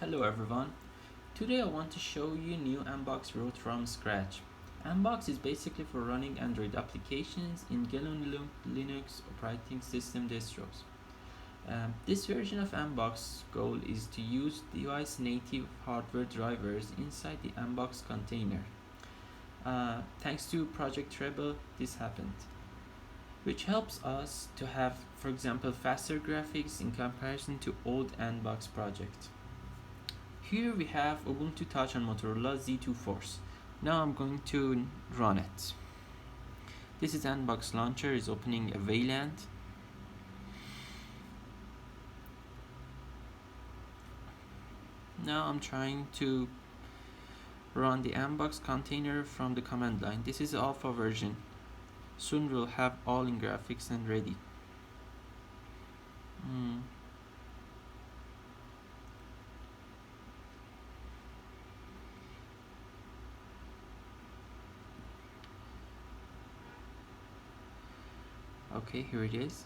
Hello everyone. Today I want to show you new Mbox wrote from scratch. Mbox is basically for running Android applications in GNU Linux operating system distros. This version of Mbox goal is to use device native hardware drivers inside the Mbox container. Thanks to Project Treble, this happened, which helps us to have, for example, faster graphics in comparison to old Mbox project. Here we have Ubuntu Touch on Motorola Z2 Force. Now I'm going to run it. This is Mbox launcher is opening a Wayland. Now I'm trying to run the Mbox container from the command line. This is alpha version. Soon we'll have all in graphics and ready. Okay, here it is.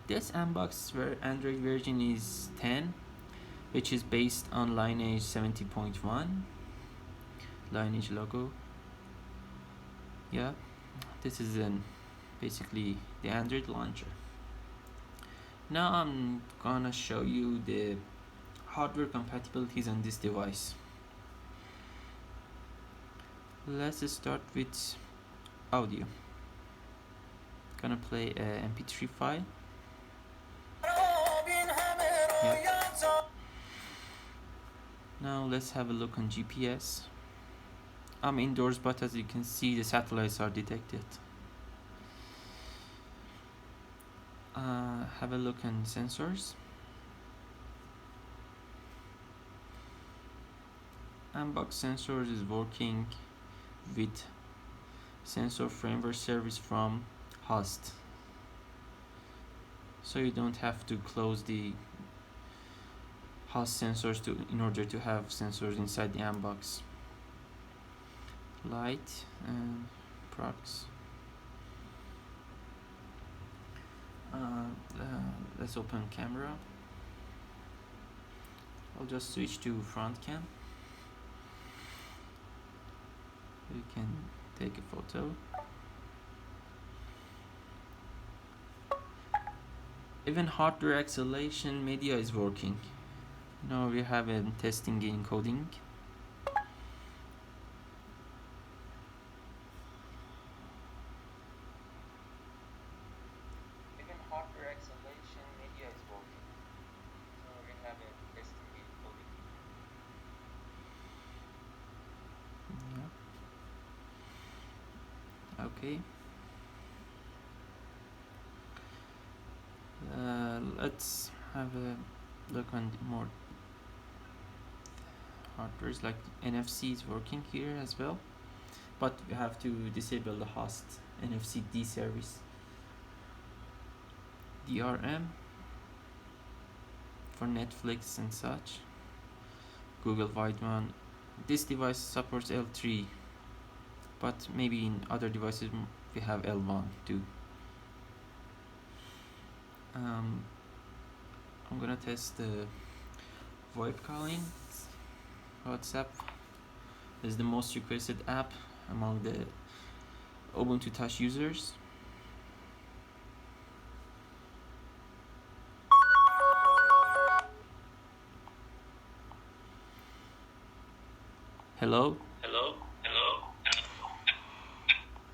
This Mbox Android version is 10, which is based on Lineage 70.1. Lineage logo. Yeah, this is basically the Android launcher. Now I'm gonna show you the hardware compatibilities on this device. Let's start with audio. Gonna play a MP3 file. Yep. Now let's have a look on GPS. I'm indoors, but as you can see, the satellites are detected. Have a look on sensors. Mbox sensors is working with sensor framework service from host, so you don't have to close the host sensors in order to have sensors inside the Mbox. Light and procs. Let's open camera. I'll just switch to front cam. You can take a photo. Even hardware acceleration media is working. Now we have a testing encoding. Even hardware acceleration media is working. So we have a testing encoding. Yeah. Okay. Let's have a look on more hardwares, like NFC is working here as well, but we have to disable the host NFC D service. DRM for Netflix and such. Google Wide one. This device supports L3, but maybe in other devices we have L1 too. I'm gonna test the VoIP calling. WhatsApp is the most requested app among the Ubuntu Touch users. Hello.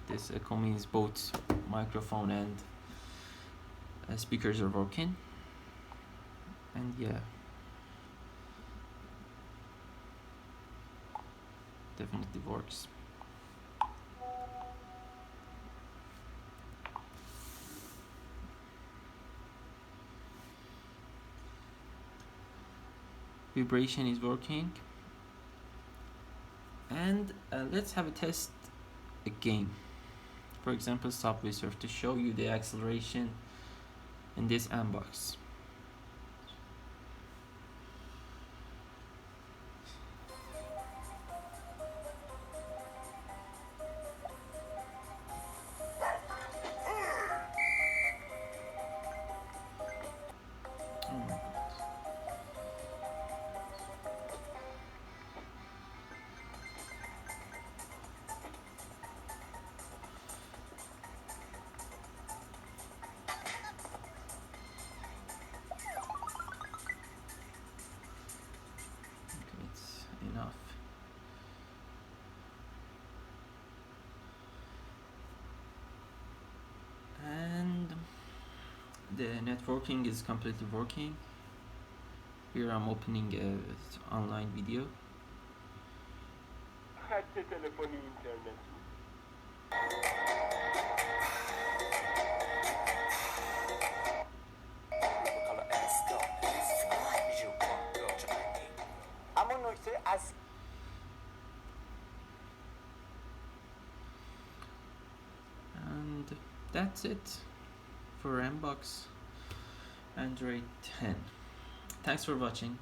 This echo means both microphone and speakers are working. And yeah, definitely works. Vibration is working. And let's have a test a game. For example, Subway Surf, to show you the acceleration in this Mbox. Oh my the networking is completely working. Here I'm opening a online video. خط تلفنی اینترنتی. اما نکته اصلی And that's it for Mbox Android 10. Thanks for watching.